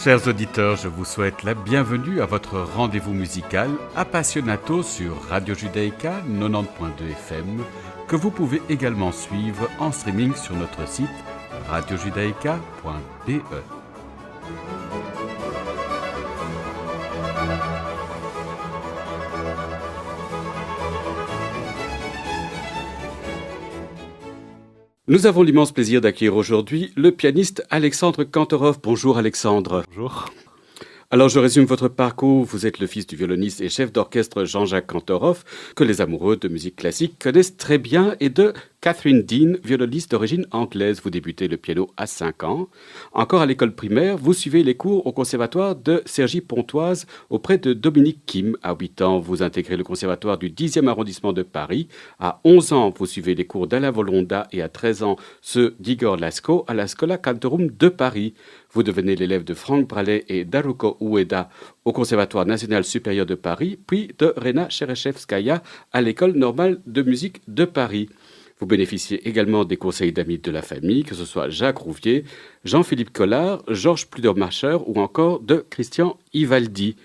Chers auditeurs, je vous souhaite la bienvenue à votre rendez-vous musical Appassionato sur Radio Judaïka 90.2 FM, que vous pouvez également suivre en streaming sur notre site radiojudaïka.be. Nous avons l'immense plaisir d'accueillir aujourd'hui le pianiste Alexandre Kantorov. Bonjour Alexandre. Bonjour. Alors je résume votre parcours. Vous êtes le fils du violoniste et chef d'orchestre Jean-Jacques Kantorov, que les amoureux de musique classique connaissent très bien, et de Catherine Dean, violoniste d'origine anglaise. Vous débutez le piano à 5 ans. Encore à l'école primaire, vous suivez les cours au conservatoire de Cergy-Pontoise auprès de Dominique Kim. À 8 ans, vous intégrez le conservatoire du 10e arrondissement de Paris. À 11 ans, vous suivez les cours d'Alain Volonda et à 13 ans, ceux d'Igor Lasko à la Schola Cantorum de Paris. Vous devenez l'élève de Franck Bralet et d'Haruko Ueda au Conservatoire national supérieur de Paris, puis de Rena Cherechevskaya à l'École normale de musique de Paris. Vous bénéficiez également des conseils d'amis de la famille, que ce soit Jacques Rouvier, Jean-Philippe Collard, Georges Pludermacher ou encore de Christian Ivaldi.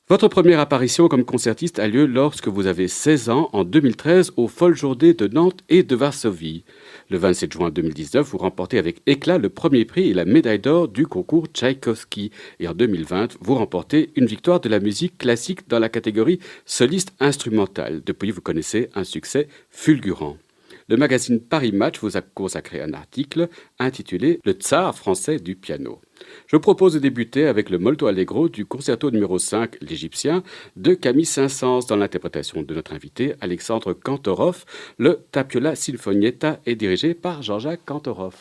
Votre première apparition comme concertiste a lieu lorsque vous avez 16 ans, en 2013, aux Folles Journées de Nantes et de Varsovie. Le 27 juin 2019, vous remportez avec éclat le premier prix et la médaille d'or du concours Tchaïkovski. Et en 2020, vous remportez une victoire de la musique classique dans la catégorie soliste instrumentale. Depuis, vous connaissez un succès fulgurant. Le magazine Paris Match vous a consacré un article intitulé « Le tsar français du piano ». Je propose de débuter avec le Molto Allegro du concerto numéro 5, l'Égyptien, de Camille Saint-Saëns, dans l'interprétation de notre invité Alexandre Kantorov. Le Tapiola Sinfonietta est dirigé par Jean-Jacques Kantorov.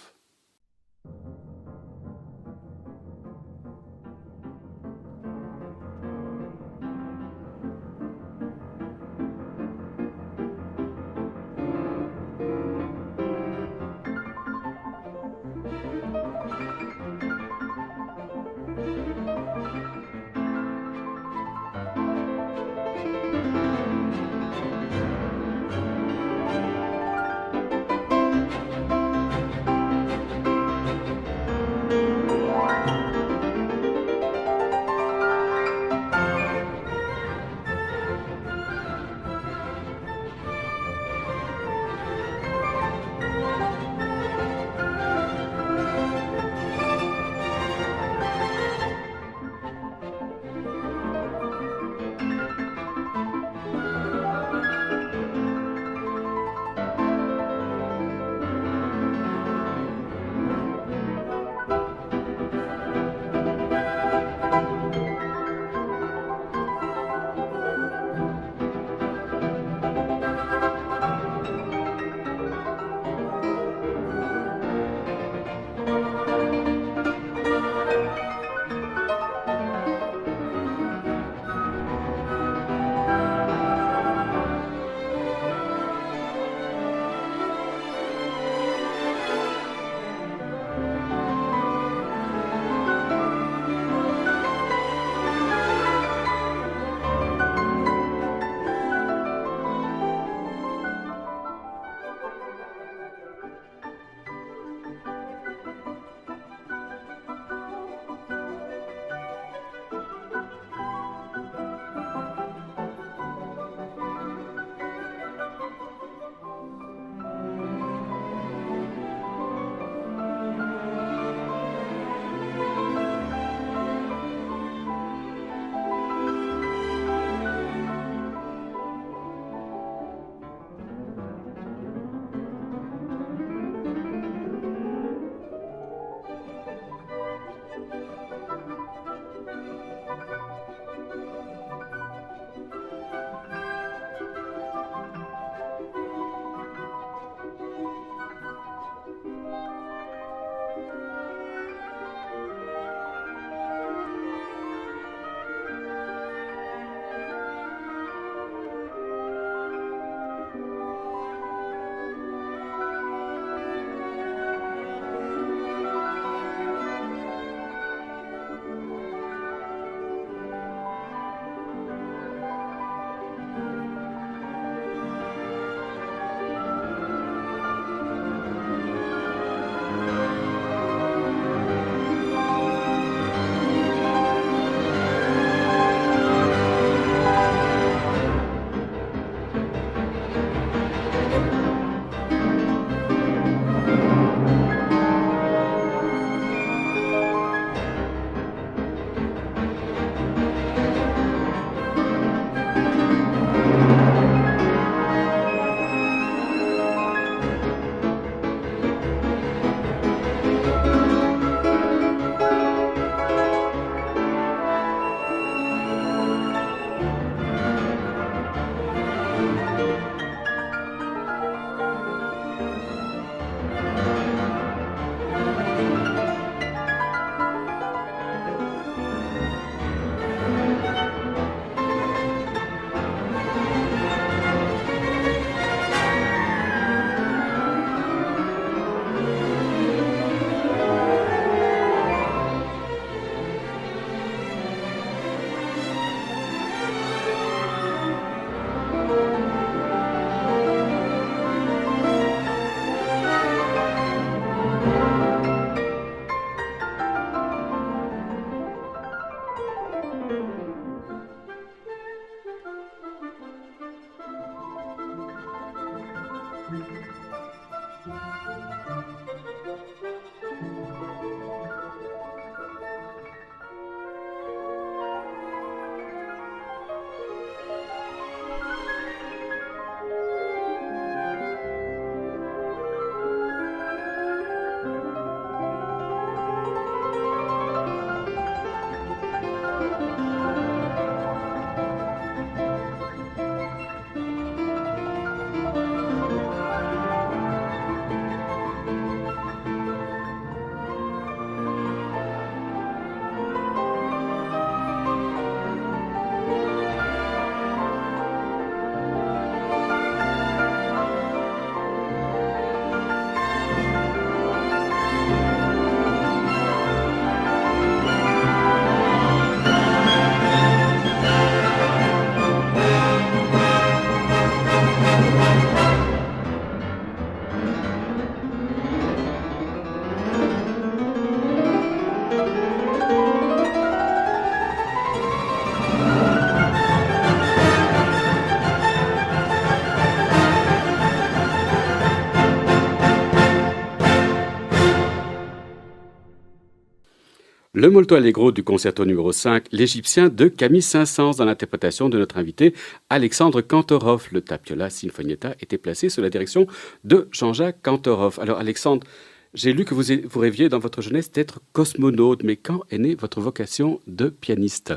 Le molto allegro du concerto numéro 5, l'Égyptien de Camille Saint-Saëns, dans l'interprétation de notre invité Alexandre Kantorov. Le Tapiola Sinfonietta était placé sous la direction de Jean-Jacques Kantorov. Alors Alexandre, j'ai lu que vous rêviez dans votre jeunesse d'être cosmonaute, mais quand est née votre vocation de pianiste?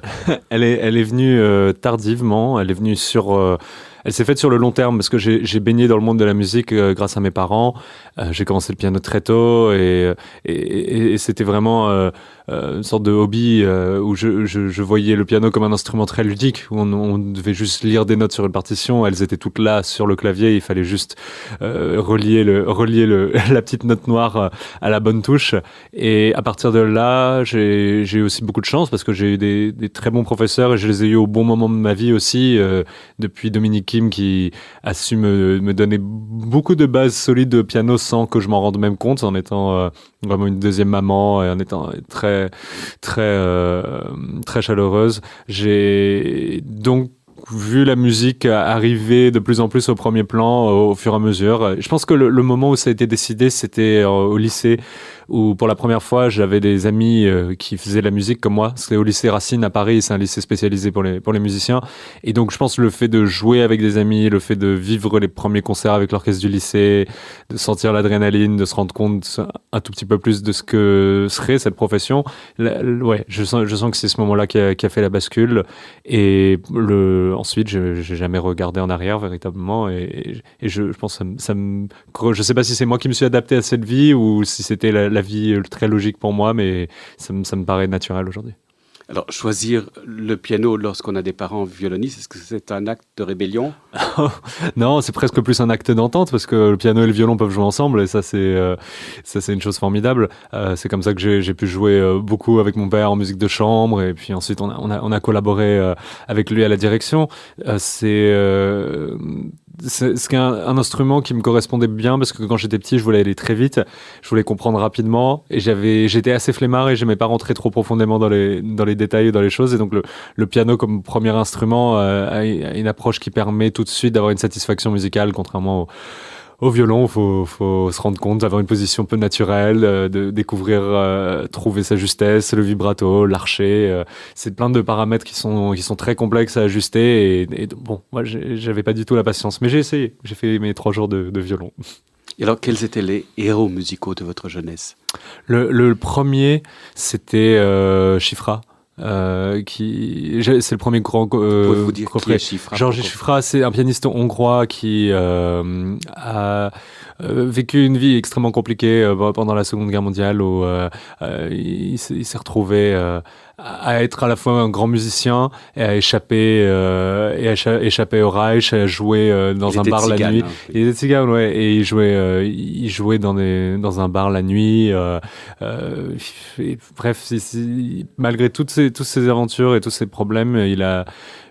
Elle est venue tardivement, elle s'est faite sur le long terme parce que j'ai baigné dans le monde de la musique grâce à mes parents. J'ai commencé le piano très tôt et c'était vraiment une sorte de hobby où je voyais le piano comme un instrument très ludique où on devait juste lire des notes sur une partition. Elles étaient toutes là sur le clavier. Il fallait juste relier la petite note noire à la bonne touche. Et à partir de là, j'ai eu aussi beaucoup de chance parce que j'ai eu des très bons professeurs et je les ai eu au bon moment de ma vie aussi. Depuis Dominique Kim qui a su me donner beaucoup de bases solides de piano sans que je m'en rende même compte, en étant vraiment une deuxième maman et en étant très chaleureuse. J'ai donc vu la musique arriver de plus en plus au premier plan au fur et à mesure. Je pense que le moment où ça a été décidé, c'était au lycée, où pour la première fois, j'avais des amis qui faisaient de la musique comme moi. C'était au lycée Racine à Paris, c'est un lycée spécialisé pour les musiciens. Et donc, je pense le fait de jouer avec des amis, le fait de vivre les premiers concerts avec l'orchestre du lycée, de sentir l'adrénaline, de se rendre compte un tout petit peu plus de ce que serait cette profession. Ouais, je sens que c'est ce moment-là qui a fait la bascule. Et ensuite, j'ai jamais regardé en arrière véritablement. Et je pense que je sais pas si c'est moi qui me suis adapté à cette vie ou si c'était la vie très logique pour moi, mais ça me paraît naturel aujourd'hui. Alors, choisir le piano lorsqu'on a des parents violonistes, est-ce que c'est un acte de rébellion? Non, c'est presque plus un acte d'entente parce que le piano et le violon peuvent jouer ensemble et ça c'est une chose formidable. C'est comme ça que j'ai pu jouer beaucoup avec mon père en musique de chambre et puis ensuite on a collaboré avec lui à la direction. C'est un instrument qui me correspondait bien parce que quand j'étais petit, je voulais aller très vite, je voulais comprendre rapidement et j'étais assez flemmard et j'aimais pas rentrer trop profondément dans les détails et dans les choses. Et donc le piano comme premier instrument a une approche qui permet tout de suite d'avoir une satisfaction musicale, contrairement au violon, faut se rendre compte d'avoir une position peu naturelle, de découvrir, trouver sa justesse, le vibrato, l'archet. C'est plein de paramètres qui sont très complexes à ajuster. Et bon, moi, j'avais pas du tout la patience, mais j'ai essayé. J'ai fait mes 3 jours de violon. Et alors, quels étaient les héros musicaux de votre jeunesse? Le premier, c'était Schifra. C'est le premier grand Pouvez-vous dire qui est Schifra? Georges Schifra, c'est un pianiste hongrois qui a vécu une vie extrêmement compliquée pendant la Seconde Guerre mondiale où il s'est retrouvé à être à la fois un grand musicien et à échapper au Reich, à jouer dans un bar la nuit. Il était tzigane, ouais, et il jouait dans un bar la nuit. Bref, malgré toutes ces aventures et tous ces problèmes, il a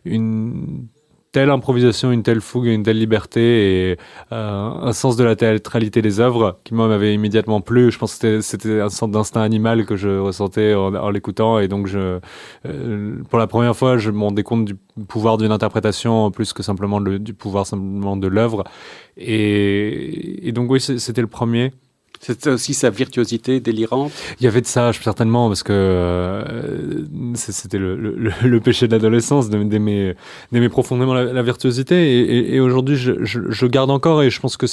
une telle improvisation, une telle fougue, une telle liberté et un sens de la théâtralité des œuvres qui moi m'avait immédiatement plu. Je pense que c'était un sorte d'instinct animal que je ressentais en l'écoutant et donc pour la première fois je me rendais compte du pouvoir d'une interprétation plus que simplement du pouvoir simplement de l'œuvre et donc oui c'était le premier. C'était aussi sa virtuosité délirante. Il y avait de ça, certainement, parce que c'était le péché de l'adolescence, d'aimer profondément la virtuosité. Et aujourd'hui, je garde encore, et je pense que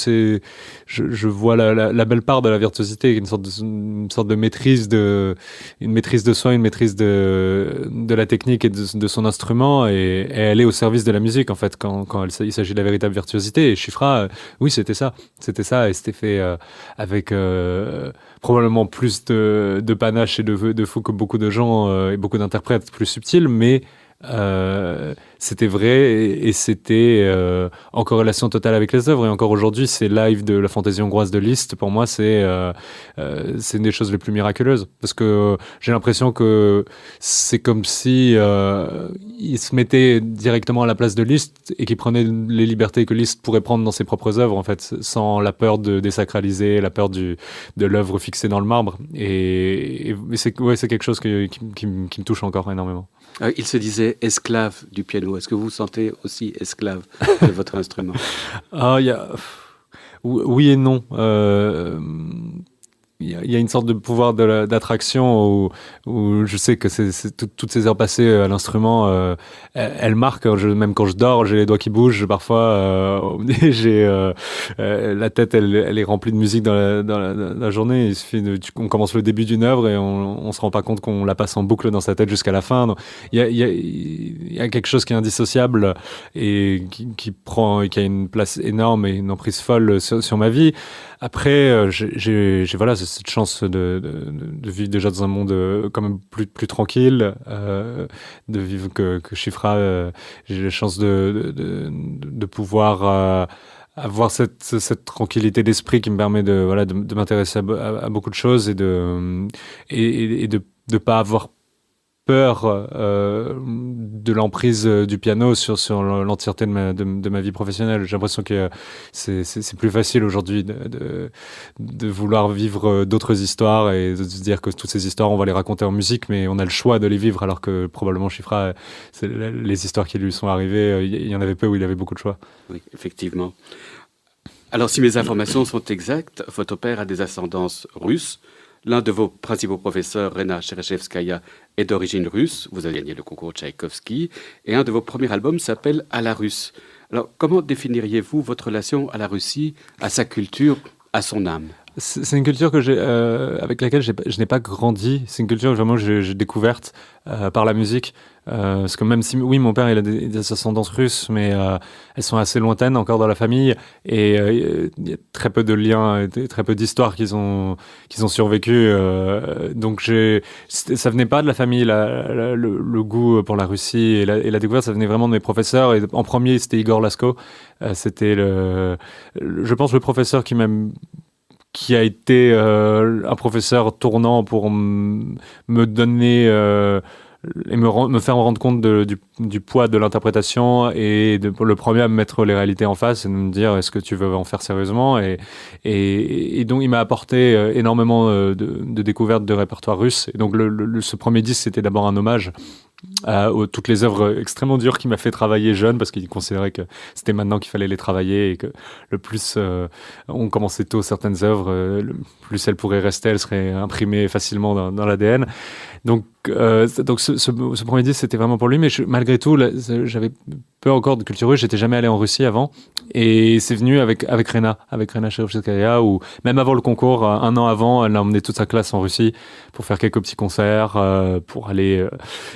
je vois la belle part de la virtuosité, une sorte de maîtrise une maîtrise de soi, une maîtrise de la technique et de son instrument, et elle est au service de la musique, en fait, quand il s'agit de la véritable virtuosité. Et Chifra, oui, c'était ça, et c'était fait avec probablement plus de panache et de fou que beaucoup de gens et beaucoup d'interprètes plus subtils, mais c'était vrai et c'était en corrélation totale avec les œuvres. Et encore aujourd'hui, ces lives de la fantaisie hongroise de Liszt, pour moi, c'est une des choses les plus miraculeuses. Parce que j'ai l'impression que c'est comme si il se mettait directement à la place de Liszt et qu'il prenait les libertés que Liszt pourrait prendre dans ses propres œuvres, en fait, sans la peur de désacraliser, la peur de l'œuvre fixée dans le marbre. Et c'est quelque chose qui me touche encore énormément. Il se disait esclave du piano. Est-ce que vous vous sentez aussi esclave de votre instrument? Oui et non. Il y a une sorte de pouvoir d'attraction où je sais que toutes ces heures passées à l'instrument, elles marquent. Même quand je dors, j'ai les doigts qui bougent. Parfois, j'ai la tête, elle est remplie de musique dans la journée. Il suffit on commence le début d'une œuvre et on se rend pas compte qu'on la passe en boucle dans sa tête jusqu'à la fin. Donc, il y a quelque chose qui est indissociable et qui a une place énorme et une emprise folle sur ma vie. Après, j'ai cette chance de vivre déjà dans un monde quand même plus tranquille, de vivre que Chifra. J'ai la chance de pouvoir avoir cette tranquillité d'esprit qui me permet de m'intéresser à beaucoup de choses et de pas avoir peur de l'emprise du piano sur l'entièreté de ma vie professionnelle. J'ai l'impression que c'est plus facile aujourd'hui de vouloir vivre d'autres histoires et de se dire que toutes ces histoires, on va les raconter en musique, mais on a le choix de les vivre, alors que probablement Chifra, les histoires qui lui sont arrivées, il y en avait peu où il avait beaucoup de choix. Oui, effectivement. Alors, si mes informations sont exactes, votre père a des ascendances russes. L'un de vos principaux professeurs, Rena Chereshevskaya, est d'origine russe. Vous avez gagné le concours Tchaïkovski. Et un de vos premiers albums s'appelle « À la russe ». Alors, comment définiriez-vous votre relation à la Russie, à sa culture, à son âme ? C'est une culture avec laquelle je n'ai pas grandi. C'est une culture que vraiment j'ai découverte par la musique. Parce que même si, oui, mon père il a des ascendances russes, mais elles sont assez lointaines encore dans la famille. Et il y a très peu de liens, très peu d'histoires qu'ils ont survécu. Donc ça venait pas de la famille, le goût pour la Russie et la découverte, ça venait vraiment de mes professeurs. Et en premier, c'était Igor Lasko. C'était je pense, le professeur qui a été un professeur tournant pour me donner et me faire me rendre compte du poids de l'interprétation et le premier à me mettre les réalités en face et de me dire est-ce que tu veux en faire sérieusement et donc il m'a apporté énormément de découvertes de répertoire russe et donc ce premier disque c'était d'abord un hommage à toutes les œuvres extrêmement dures qu'il m'a fait travailler jeune parce qu'il considérait que c'était maintenant qu'il fallait les travailler et que le plus on commençait tôt certaines œuvres, le plus elles pourraient rester, elles seraient imprimées facilement dans l'ADN. Donc ce premier disque c'était vraiment pour lui, mais malgré tout j'avais peu encore de culture russe, j'étais jamais allé en Russie avant et c'est venu avec Rena Chereshevskaya ou même avant le concours, un an avant, elle a emmené toute sa classe en Russie pour faire quelques petits concerts, pour aller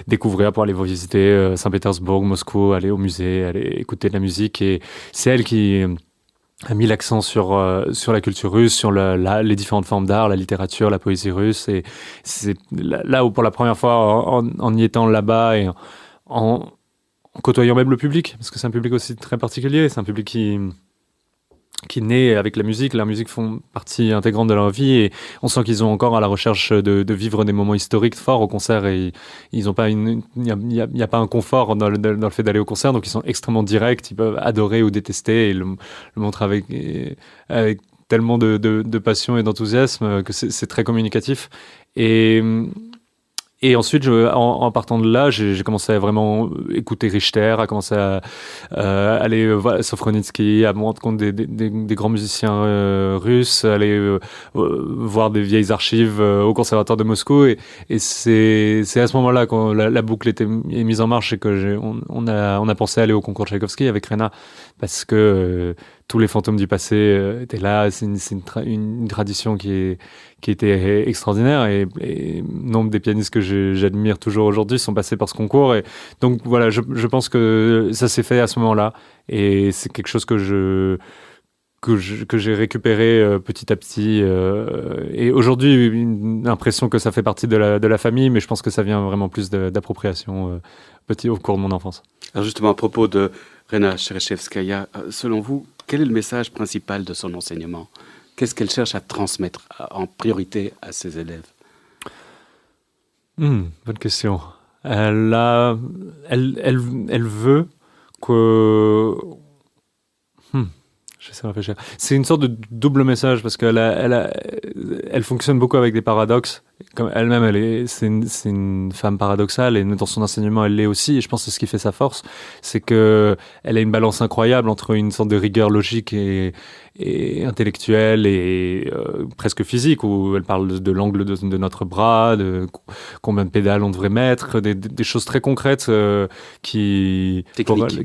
découvrir, pour aller visiter Saint-Pétersbourg, Moscou, aller au musée, aller écouter de la musique et c'est elle qui a mis l'accent sur la culture russe, sur les différentes formes d'art, la littérature, la poésie russe. Et c'est là où, pour la première fois, en y étant là-bas et en côtoyant même le public, parce que c'est un public aussi très particulier, c'est un public qui naît avec la musique font partie intégrante de leur vie et on sent qu'ils sont encore à la recherche de vivre des moments historiques forts au concert et ils ont pas il y a pas un confort dans le fait d'aller au concert, donc ils sont extrêmement directs, ils peuvent adorer ou détester et le montrent avec tellement de passion et d'enthousiasme que c'est très communicatif et ensuite, en partant de là, j'ai commencé à vraiment écouter Richter, à commencer à aller voilà, Sofronitsky, à me rendre compte des grands musiciens russes, aller voir des vieilles archives au conservatoire de Moscou. Et c'est à ce moment-là quand la boucle est mise en marche et que on a pensé aller au concours Tchaïkovski avec Rena parce que tous les fantômes du passé étaient là. C'est une tradition qui était extraordinaire et nombre des pianistes que j'admire toujours aujourd'hui sont passés par ce concours et donc voilà je pense que ça s'est fait à ce moment-là et c'est quelque chose que j'ai récupéré petit à petit et aujourd'hui une impression que ça fait partie de la famille mais je pense que ça vient vraiment plus d'appropriation petit au cours de mon enfance. Alors justement à propos de Rena Cherechevskaya, selon vous, quel est le message principal de son enseignement ? Qu'est-ce qu'elle cherche à transmettre en priorité à ses élèves ? Bonne question. Elle veut que... J'essaie de réfléchir. C'est une sorte de double message parce elle fonctionne beaucoup avec des paradoxes. Comme elle-même, c'est une femme paradoxale et dans son enseignement, elle l'est aussi. Et je pense que c'est ce qui fait sa force, c'est que elle a une balance incroyable entre une sorte de rigueur logique et intellectuelle et presque physique, où elle parle de l'angle de notre bras, de combien de pédales on devrait mettre, des choses très concrètes qui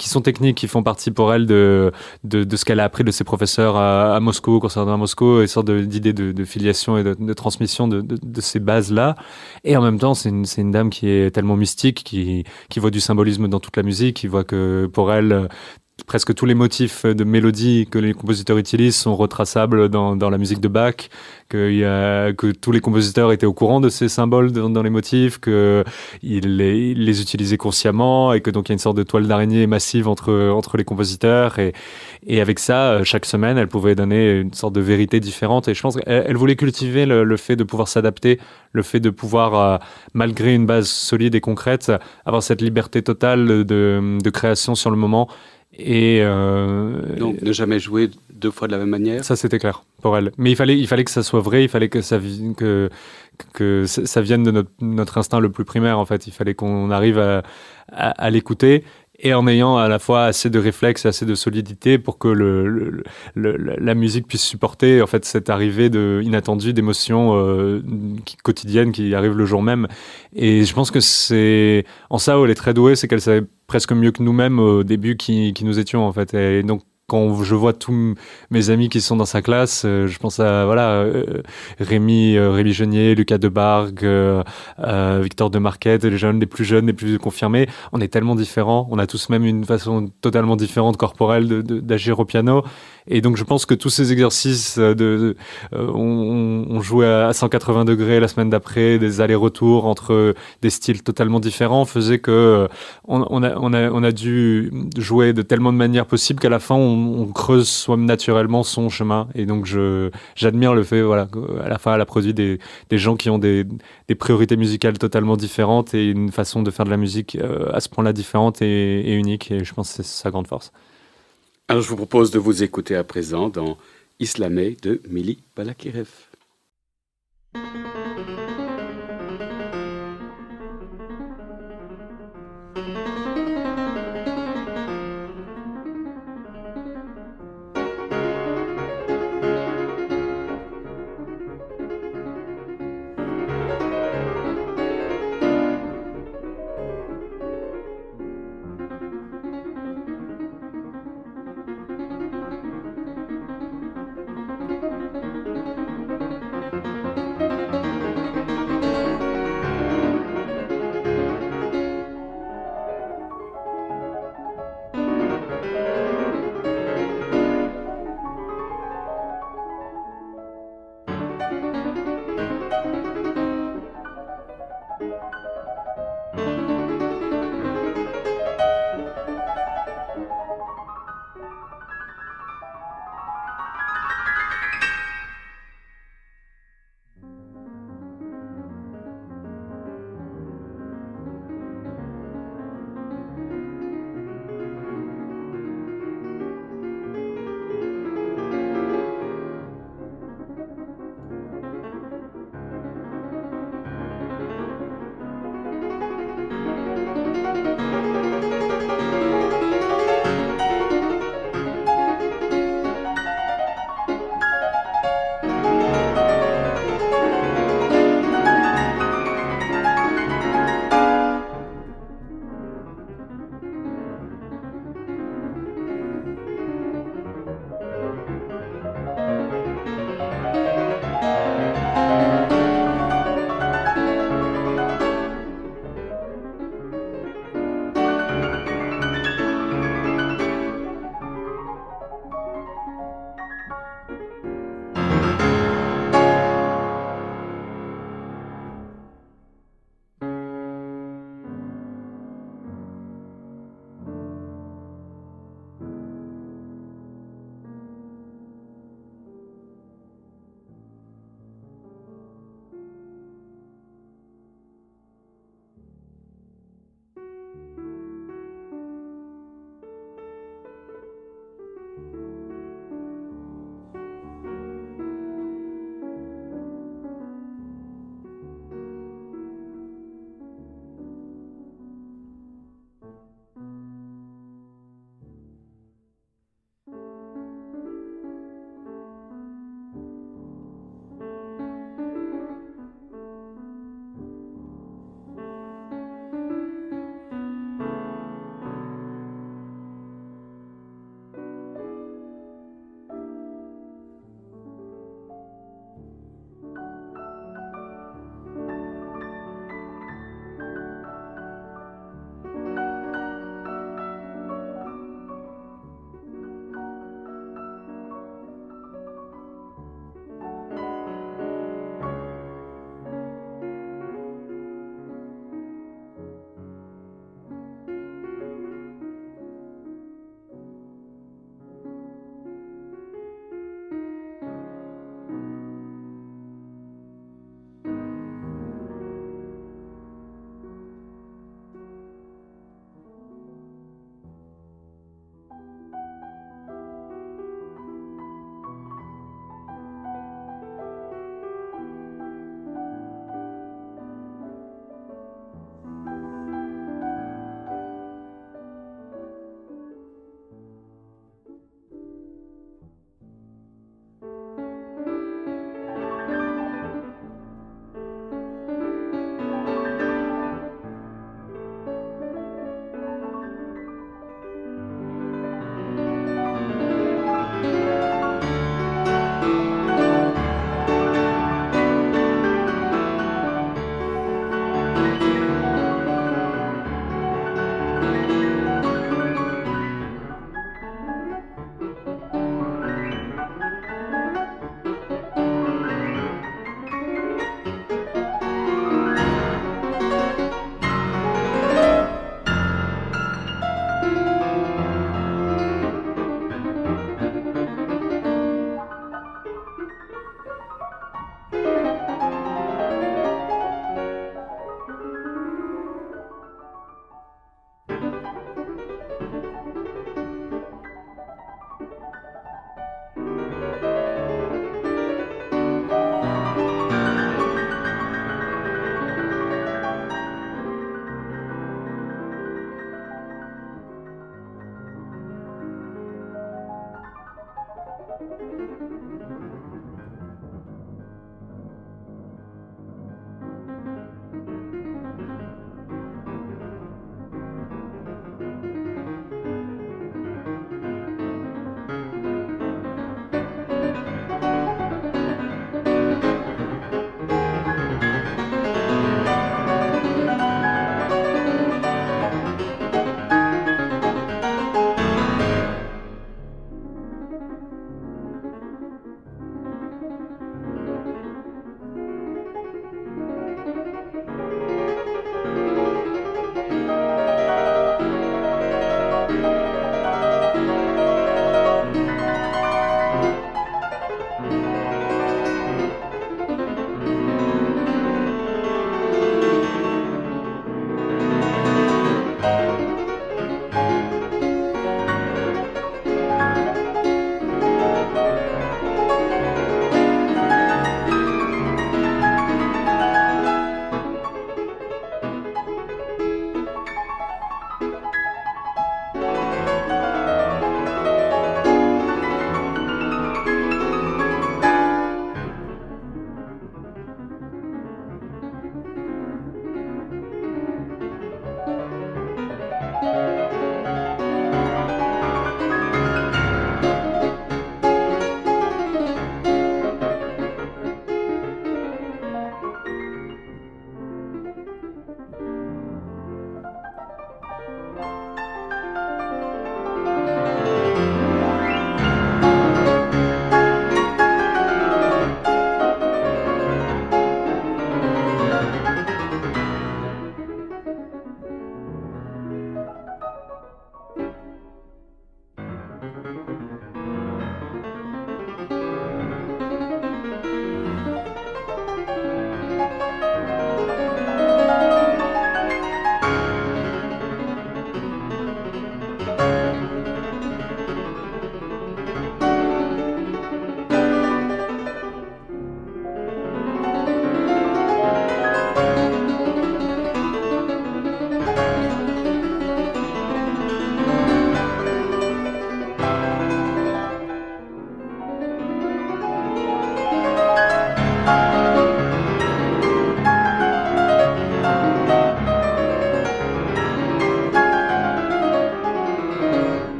sont techniques, qui font partie pour elle de ce qu'elle a appris de ses professeurs à Moscou, au conservatoire à Moscou, et une sorte d'idée de filiation et de transmission de ces bases-là. Et en même temps, c'est une dame qui est tellement mystique, qui voit du symbolisme dans toute la musique, qui voit que pour elle, presque tous les motifs de mélodie que les compositeurs utilisent sont retraçables dans la musique de Bach, que tous les compositeurs étaient au courant de ces symboles dans les motifs, qu'ils les utilisaient consciemment et que donc il y a une sorte de toile d'araignée massive entre les compositeurs et avec ça, chaque semaine, elle pouvait donner une sorte de vérité différente et je pense qu'elle voulait cultiver le fait de pouvoir s'adapter, le fait de pouvoir, malgré une base solide et concrète, avoir cette liberté totale de création sur le moment. Et donc ne jamais jouer deux fois de la même manière. Ça c'était clair pour elle. Mais il fallait que ça soit vrai, il fallait que ça vienne de notre instinct le plus primaire en fait. Il fallait qu'on arrive à l'écouter et en ayant à la fois assez de réflexes et assez de solidité pour que la musique puisse supporter en fait cette arrivée inattendue d'émotions quotidiennes qui arrivent le jour même. Et je pense que c'est en ça où elle est très douée, c'est qu'elle savait presque mieux que nous-mêmes au début qui nous étions en fait. Et donc quand je vois tous mes amis qui sont dans sa classe, je pense à Rémi Genier, Lucas Debargue, Victor de Marquette, les plus jeunes, les plus confirmés. On est tellement différents, on a tous même une façon totalement différente corporelle d'agir au piano. Et donc je pense que tous ces exercices on jouait à 180 degrés la semaine d'après, des allers-retours entre des styles totalement différents, faisaient que on a dû jouer de tellement de manières possibles qu'à la fin on creuse soi-même naturellement son chemin. Et donc j'admire le fait qu'à la fin elle a produit des gens qui ont des priorités musicales totalement différentes et une façon de faire de la musique à ce point-là différente et unique. Et je pense que c'est sa grande force. Alors je vous propose de vous écouter à présent dans Islamé de Mili Balakirev.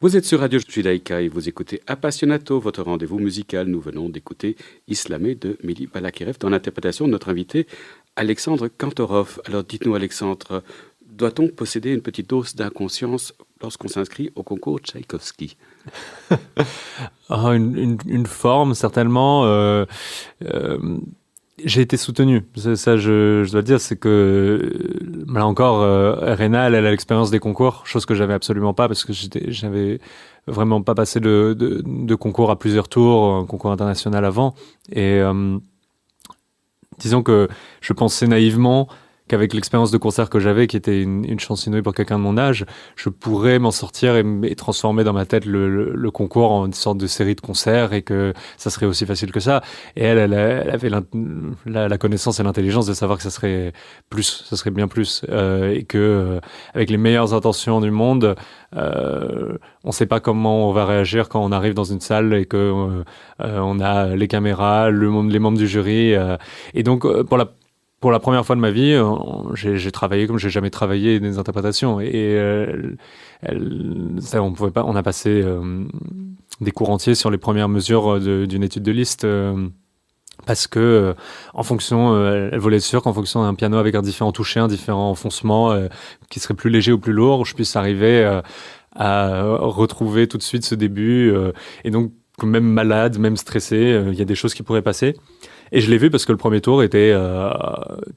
Vous êtes sur Radio Judaïka et vous écoutez Appassionato, votre rendez-vous musical. Nous venons d'écouter Islamé de Mili Balakirev dans l'interprétation de notre invité Alexandre Kantorov. Alors dites-nous Alexandre, doit-on posséder une petite dose d'inconscience lorsqu'on s'inscrit au concours Tchaïkovski? Une forme, certainement. J'ai été soutenu. Ça, je dois dire, c'est que là encore, Rena, elle a l'expérience des concours, chose que j'avais absolument pas parce que j'avais vraiment pas passé de concours à plusieurs tours, un concours international avant. Et disons que je pensais naïvement qu'avec l'expérience de concert que j'avais, qui était une chance inouïe pour quelqu'un de mon âge, je pourrais m'en sortir et transformer dans ma tête le concours en une sorte de série de concerts et que ça serait aussi facile que ça. Et elle avait la connaissance et l'intelligence de savoir que ça serait bien plus. Et que avec les meilleures intentions du monde, on sait pas comment on va réagir quand on arrive dans une salle et que on a les caméras, les membres du jury. Et donc, pour la première fois de ma vie, j'ai travaillé comme j'ai jamais travaillé des interprétations. Et ça, on pouvait pas. On a passé des cours entiers sur les premières mesures d'une étude de liste. Parce que, en fonction, elle voulait être sûre qu'en fonction d'un piano avec un différent toucher, un différent enfoncement, qui serait plus léger ou plus lourd, je puisse arriver à retrouver tout de suite ce début. Et donc, même malade, même stressé, il y a des choses qui pourraient passer. Et je l'ai vu parce que le premier tour était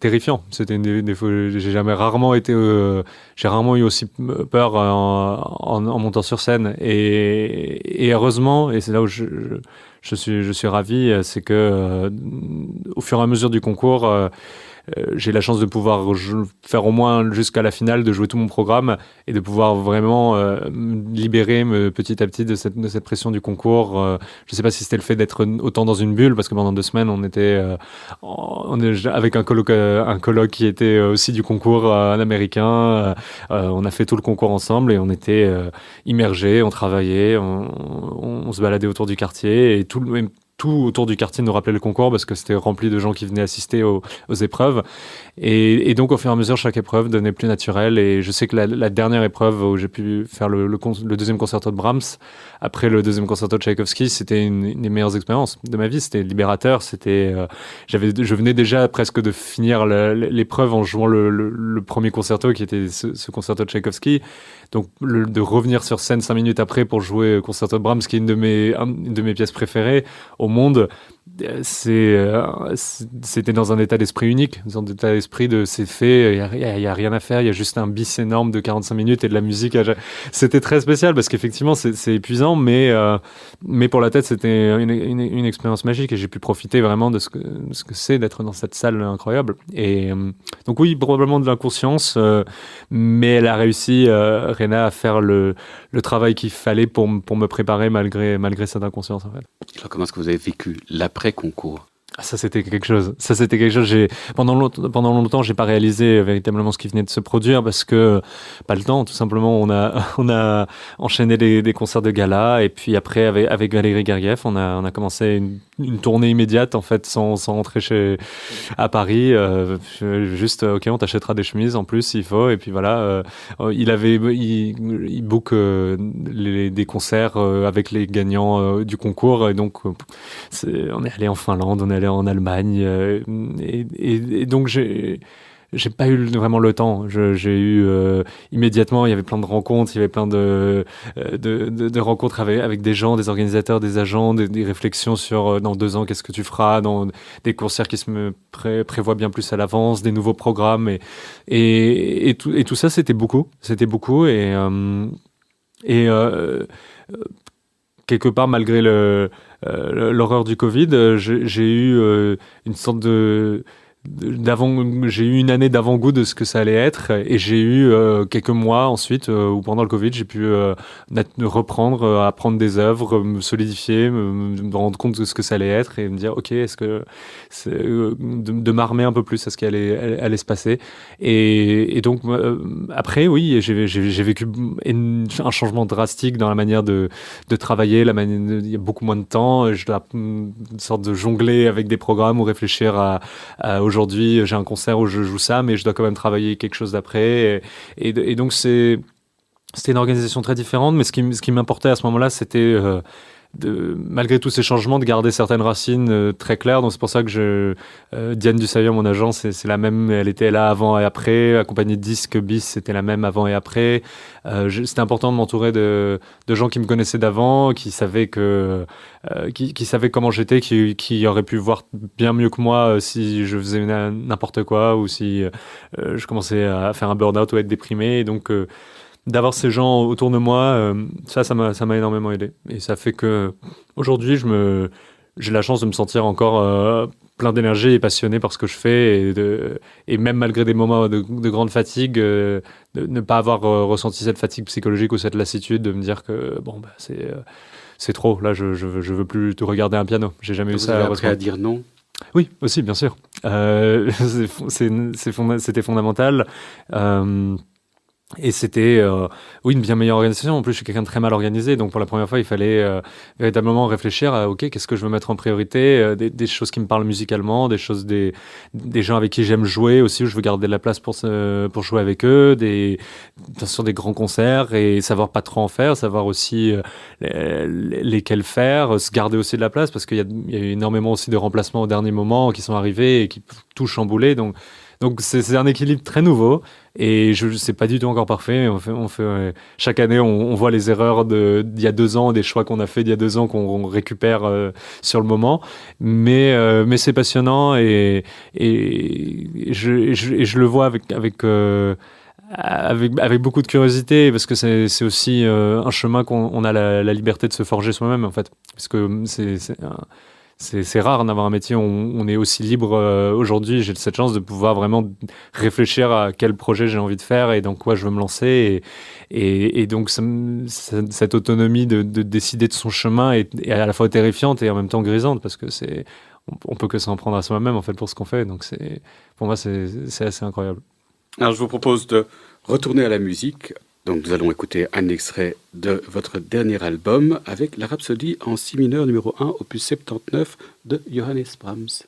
terrifiant. C'était des fois, j'ai rarement eu aussi peur en montant sur scène. Et heureusement, et c'est là où je suis ravi, c'est que au fur et à mesure du concours, j'ai la chance de pouvoir faire au moins jusqu'à la finale, de jouer tout mon programme et de pouvoir vraiment me libérer petit à petit de cette pression du concours. Je sais pas si c'était le fait d'être autant dans une bulle, parce que pendant 2 semaines, on était avec un coloc qui était aussi du concours un américain. On a fait tout le concours ensemble et on était immergés, on travaillait, on se baladait autour du quartier et tout autour du quartier nous rappelait le concours parce que c'était rempli de gens qui venaient assister aux épreuves. Et donc, au fur et à mesure, chaque épreuve devenait plus naturelle. Et je sais que la dernière épreuve où j'ai pu faire le deuxième concerto de Brahms, après le deuxième concerto de Tchaïkovski, c'était une des meilleures expériences de ma vie. C'était libérateur. Je venais déjà presque de finir l'épreuve en jouant le premier concerto qui était ce concerto de Tchaïkovski. Donc, de revenir sur scène 5 minutes après pour jouer le concerto de Brahms, qui est une de mes pièces préférées au monde, c'était dans un état d'esprit unique, dans un état d'esprit de c'est fait, il y a rien à faire, il y a juste un bis énorme de 45 minutes et de la musique. C'était très spécial parce qu'effectivement c'est épuisant, mais pour la tête c'était une expérience magique et j'ai pu profiter vraiment de ce que c'est d'être dans cette salle incroyable. Et donc oui, probablement de l'inconscience, mais elle a réussi, Rena, à faire le travail qu'il fallait pour me préparer malgré cette inconscience en fait. Alors comment est-ce que vous avez vécu l'après-concours? Ça, c'était quelque chose. Pendant longtemps, j'ai pas réalisé véritablement ce qui venait de se produire parce que pas le temps. Tout simplement, on a enchaîné des concerts de gala et puis après, avec Valérie Gergiev, on a commencé une tournée immédiate en fait, sans rentrer à Paris. Juste, ok, on t'achètera des chemises en plus s'il faut. Et puis voilà, il book des concerts avec les gagnants du concours. Et donc, on est allé en Finlande, on est allé en Allemagne et donc j'ai pas eu vraiment le temps. J'ai eu immédiatement, il y avait plein de rencontres, il y avait plein de rencontres avec des gens, des organisateurs, des agents, des réflexions sur dans 2 ans qu'est-ce que tu feras, dans des concerts qui se prévoient bien plus à l'avance, des nouveaux programmes et tout ça c'était beaucoup et quelque part malgré l'horreur du Covid, j'ai eu une sorte j'ai eu une année d'avant-goût de ce que ça allait être et j'ai eu quelques mois ensuite où pendant le Covid j'ai pu reprendre, apprendre des œuvres, me solidifier, me rendre compte de ce que ça allait être et me dire ok, est-ce que de m'armer un peu plus à ce qui allait se passer et donc après oui j'ai vécu un changement drastique dans la manière de travailler, il y a beaucoup moins de temps, je dois une sorte de jongler avec des programmes ou réfléchir à aujourd'hui j'ai un concert où je joue ça mais je dois quand même travailler quelque chose d'après et donc c'est c'était une organisation très différente, mais ce qui m'importait à ce moment-là, c'était malgré tous ces changements, de garder certaines racines très claires. Donc c'est pour ça que Diane Dussaillon, mon agent, c'est la même. Elle était là avant et après. Accompagnée de Disque Bis, c'était la même avant et après. C'était important de m'entourer de gens qui me connaissaient d'avant, qui savaient qui savaient comment j'étais, qui auraient pu voir bien mieux que moi si je faisais n'importe quoi ou si je commençais à faire un burn-out ou à être déprimé. Et donc d'avoir ces gens autour de moi, ça m'a énormément aidé. Et ça fait que aujourd'hui, j'ai la chance de me sentir encore plein d'énergie et passionné par ce que je fais. Et même malgré des moments de grande fatigue, de ne pas avoir ressenti cette fatigue psychologique ou cette lassitude, de me dire que bon, bah, c'est trop. Là, je veux plus tout regarder un piano. J'ai jamais eu Vous ça. avez appris à dire non? Oui, aussi, bien sûr. C'était fondamental. Et c'était oui, une bien meilleure organisation. En plus, je suis quelqu'un de très mal organisé, donc pour la première fois, il fallait véritablement réfléchir à ok, qu'est-ce que je veux mettre en priorité, des choses qui me parlent musicalement, des gens avec qui j'aime jouer aussi, où je veux garder de la place pour jouer avec eux, bien sûr des grands concerts et savoir pas trop en faire, savoir aussi lesquels faire, se garder aussi de la place parce qu'il y a eu énormément aussi de remplacements au dernier moment qui sont arrivés et qui peuvent tout chambouler. Donc c'est un équilibre très nouveau et c'est pas du tout encore parfait. Chaque année, on voit les erreurs d'il y a 2 ans, des choix qu'on a fait d'il y a 2 ans qu'on récupère sur le moment. Mais c'est passionnant et je le vois avec beaucoup de curiosité parce que c'est aussi un chemin qu'on a la liberté de se forger soi-même en fait. Parce que c'est rare d'avoir un métier où on est aussi libre aujourd'hui. J'ai cette chance de pouvoir vraiment réfléchir à quel projet j'ai envie de faire et dans quoi je veux me lancer. Et donc, cette autonomie de décider de son chemin est à la fois terrifiante et en même temps grisante parce que on peut que s'en prendre à soi-même en fait pour ce qu'on fait. Donc, pour moi, c'est assez incroyable. Alors, je vous propose de retourner à la musique. Donc, nous allons écouter un extrait de votre dernier album avec la Rhapsodie en si mineur numéro 1, opus 79 de Johannes Brahms.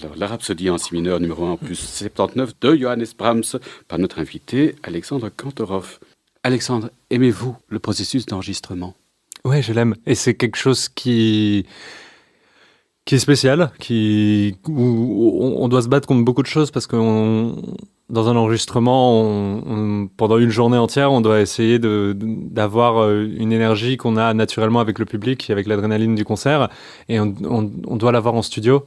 Alors, la Rhapsodie en si mineur numéro 1 plus 79 de Johannes Brahms par notre invité Alexandre Kantorov. Alexandre, aimez-vous le processus d'enregistrement? Ouais, je l'aime. Et c'est quelque chose qui est spécial, où on doit se battre contre beaucoup de choses parce que dans un enregistrement, pendant une journée entière, on doit essayer d'avoir une énergie qu'on a naturellement avec le public, avec l'adrénaline du concert, et on doit l'avoir en studio.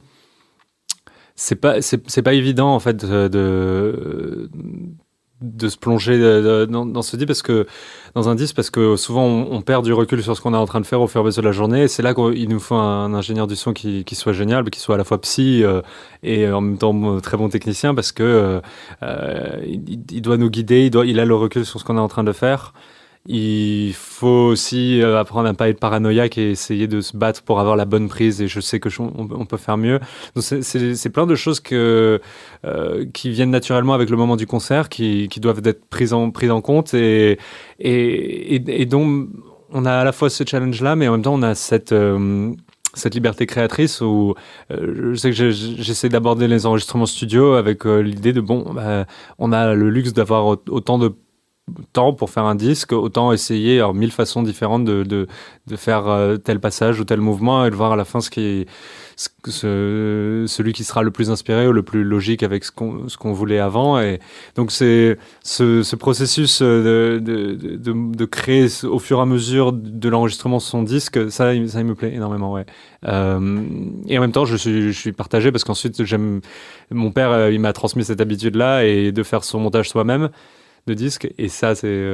C'est pas évident en fait de se plonger dans ce disque dans un disque parce que souvent on perd du recul sur ce qu'on est en train de faire au fur et à mesure de la journée, et c'est là qu'il nous faut un ingénieur du son qui soit génial, qui soit à la fois psy et en même temps très bon technicien, parce que il doit nous guider, il a le recul sur ce qu'on est en train de faire. Il faut aussi apprendre à ne pas être paranoïaque et essayer de se battre pour avoir la bonne prise, et je sais que on peut faire mieux. Donc c'est plein de choses qui viennent naturellement avec le moment du concert, qui doivent être prises en compte, et donc on a à la fois ce challenge-là, mais en même temps on a cette liberté créatrice où je sais que j'essaie d'aborder les enregistrements studio avec l'idée de on a le luxe d'avoir autant de temps pour faire un disque, autant essayer 1000 façons différentes de faire tel passage ou tel mouvement, et de voir à la fin celui qui sera le plus inspiré ou le plus logique avec ce qu'on voulait avant. Et donc c'est ce processus de créer au fur et à mesure de l'enregistrement de son disque, ça il me plaît énormément, ouais. Et en même temps je suis partagé parce qu'ensuite mon père il m'a transmis cette habitude là, et de faire son montage soi-même de disques, et ça c'est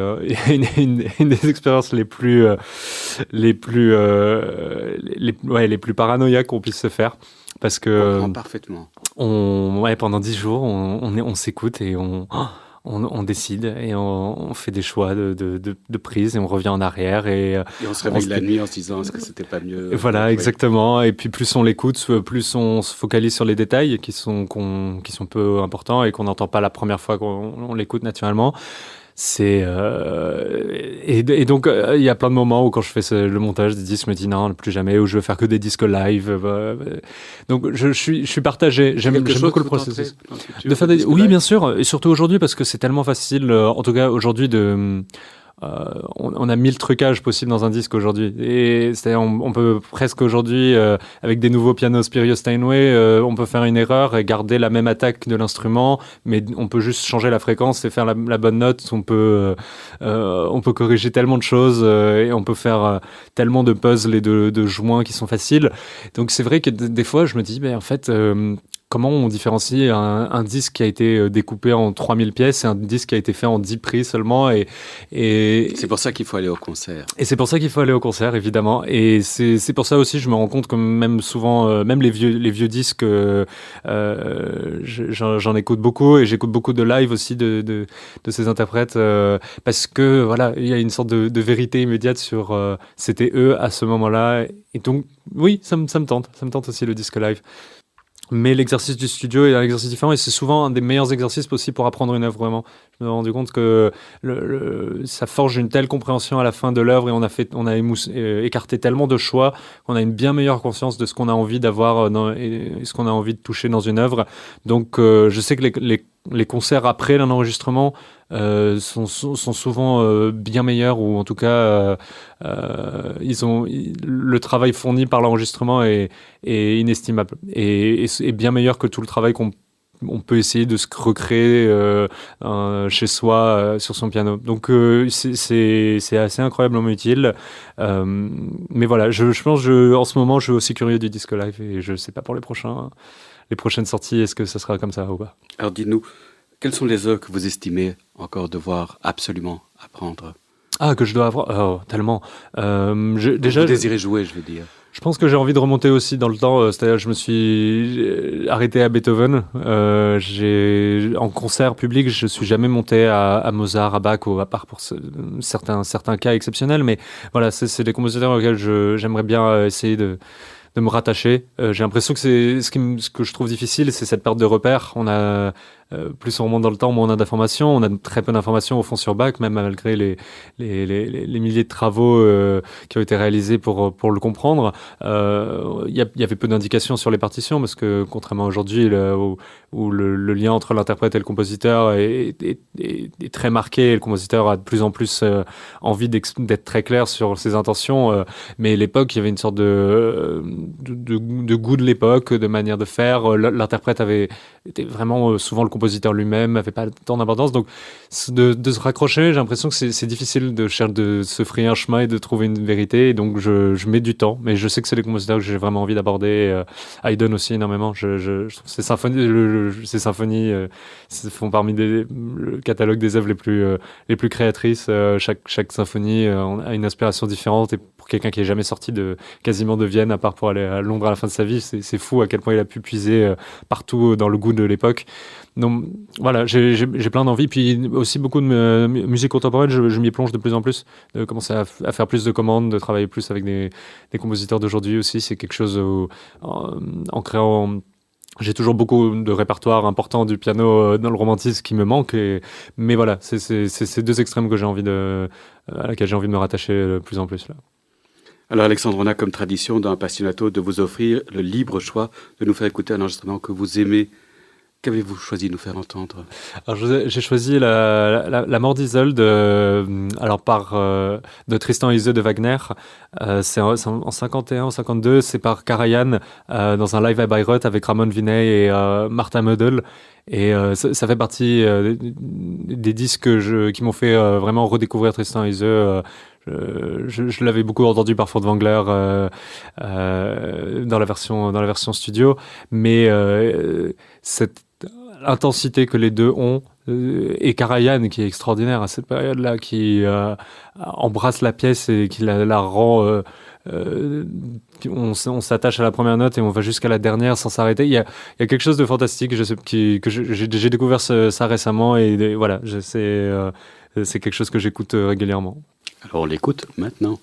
une des expériences les plus paranoïaques qu'on puisse se faire, parce que parfaitement. Pendant 10 jours on s'écoute et on décide, et on fait des choix de prise, et on revient en arrière, et on se réveille la nuit en se disant est-ce que c'était pas mieux. Voilà, exactement. Et puis plus on l'écoute, plus on se focalise sur les détails qui sont peu importants et qu'on n'entend pas la première fois qu'on l'écoute naturellement. Et donc il y a plein de moments où quand je fais le montage des disques, je me dis non, plus jamais, ou je veux faire que des disques live. Donc je suis partagé. J'aime beaucoup le processus. Oui, bien sûr, et surtout aujourd'hui, parce que c'est tellement facile, en tout cas aujourd'hui, on a 1000 trucages possibles dans un disque aujourd'hui, et c'est-à-dire on peut presque aujourd'hui avec des nouveaux pianos Spirio Steinway, on peut faire une erreur et garder la même attaque de l'instrument, mais on peut juste changer la fréquence et faire la bonne note. On peut corriger tellement de choses, et on peut faire tellement de puzzles et de joints qui sont faciles. Donc c'est vrai que des fois je me dis en fait comment on différencie un disque qui a été découpé en 3000 pièces et un disque qui a été fait en 10 prix seulement. Et c'est pour ça qu'il faut aller au concert. Et c'est pour ça qu'il faut aller au concert, évidemment. Et c'est pour ça aussi, je me rends compte que même souvent, même les vieux disques, j'en écoute beaucoup et j'écoute beaucoup de live aussi de ces interprètes parce que voilà, il y a une sorte de vérité immédiate sur c'était eux à ce moment-là. Et donc, oui, ça me tente aussi le disque live. Mais l'exercice du studio est un exercice différent et c'est souvent un des meilleurs exercices aussi pour apprendre une œuvre vraiment. Je me suis rendu compte que ça forge une telle compréhension à la fin de l'œuvre et on a écarté tellement de choix qu'on a une bien meilleure conscience de ce qu'on a envie d'avoir et ce qu'on a envie de toucher dans une œuvre. Donc je sais que les concerts après un enregistrement sont souvent bien meilleurs ou en tout cas le travail fourni par l'enregistrement est inestimable et bien meilleur que tout le travail qu'on peut essayer de se recréer chez soi sur son piano. Donc c'est assez incroyablement utile. Mais voilà, je pense en ce moment je suis aussi curieux du disque live et je sais pas pour les prochaines sorties, est-ce que ça sera comme ça ou pas. Alors dites-nous, quelles sont les œuvres que vous estimez encore devoir absolument apprendre? Ah, que je dois avoir tellement. Déjà, vous désirez jouer, je veux dire. Je pense que j'ai envie de remonter aussi dans le temps. C'est-à-dire, je me suis arrêté à Beethoven. En concert public, je suis jamais monté à Mozart, à Bach, à part pour certains cas exceptionnels. Mais voilà, c'est des compositeurs auxquels j'aimerais bien essayer de me rattacher. J'ai l'impression que c'est ce que je trouve difficile, c'est cette perte de repères. On a plus on remonte dans le temps, moins on a d'informations. On a très peu d'informations au fond sur Bach, même malgré les milliers de travaux qui ont été réalisés pour le comprendre. Il y avait peu d'indications sur les partitions parce que contrairement à aujourd'hui où le lien entre l'interprète et le compositeur est très marqué, et le compositeur a de plus en plus envie d'être très clair sur ses intentions. Mais à l'époque, il y avait une sorte de goût de l'époque, de manière de faire. L'interprète était vraiment souvent le compositeur lui-même, n'avait pas tant d'importance. Donc, de se raccrocher, j'ai l'impression que c'est difficile de se frayer un chemin et de trouver une vérité. Et donc, je mets du temps. Mais je sais que c'est les compositeurs que j'ai vraiment envie d'aborder. Haydn aussi, énormément. Je trouve ces symphonies font parmi le catalogue des œuvres les plus créatrices. Chaque symphonie a une inspiration différente. Et pour quelqu'un qui n'est jamais sorti quasiment de Vienne, à part pour aller à Londres à la fin de sa vie, c'est fou à quel point il a pu puiser partout dans le goût de l'époque. Donc voilà, j'ai plein d'envies. Puis aussi beaucoup de musique contemporaine, je m'y plonge de plus en plus, de commencer à faire plus de commandes, de travailler plus avec des compositeurs d'aujourd'hui aussi. C'est quelque chose en créant... J'ai toujours beaucoup de répertoire important du piano dans le romantisme qui me manque. Mais voilà, c'est ces deux extrêmes à laquelle j'ai envie de me rattacher de plus en plus là. Alors Alexandre, on a comme tradition dans Appassionato de vous offrir le libre choix de nous faire écouter un enregistrement que vous aimez. Qu'avez-vous choisi de nous faire entendre? Alors j'ai choisi la mort d'Isolde de Tristan et Isolde de Wagner. C'est en 51 ou 52, c'est par Karajan dans un live à Bayreuth avec Ramon Vinay et Martha Mödel. Et ça fait partie des disques qui m'ont fait vraiment redécouvrir Tristan et Isolde. Je l'avais beaucoup entendu par Fort Wangler dans la version studio, mais cette intensité que les deux ont et Karajan qui est extraordinaire à cette période-là, qui embrasse la pièce et qui la rend on s'attache à la première note et on va jusqu'à la dernière sans s'arrêter. Il y a quelque chose de fantastique, que j'ai découvert ça récemment et voilà, c'est quelque chose que j'écoute régulièrement. Alors on l'écoute maintenant.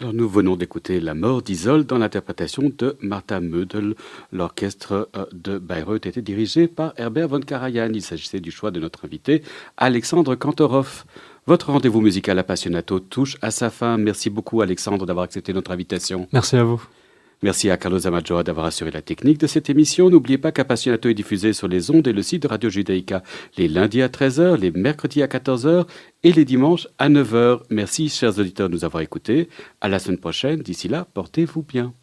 Alors nous venons d'écouter La mort d'Isolde dans l'interprétation de Martha Mödel. L'orchestre de Bayreuth était dirigé par Herbert von Karajan. Il s'agissait du choix de notre invité, Alexandre Kantorov. Votre rendez-vous musical Appassionato touche à sa fin. Merci beaucoup Alexandre d'avoir accepté notre invitation. Merci à vous. Merci à Carlos Amajoa d'avoir assuré la technique de cette émission. N'oubliez pas qu'Appassionato est diffusé sur les ondes et le site de Radio Judaïka les lundis à 13h, les mercredis à 14h et les dimanches à 9h. Merci chers auditeurs de nous avoir écoutés. À la semaine prochaine. D'ici là, portez-vous bien.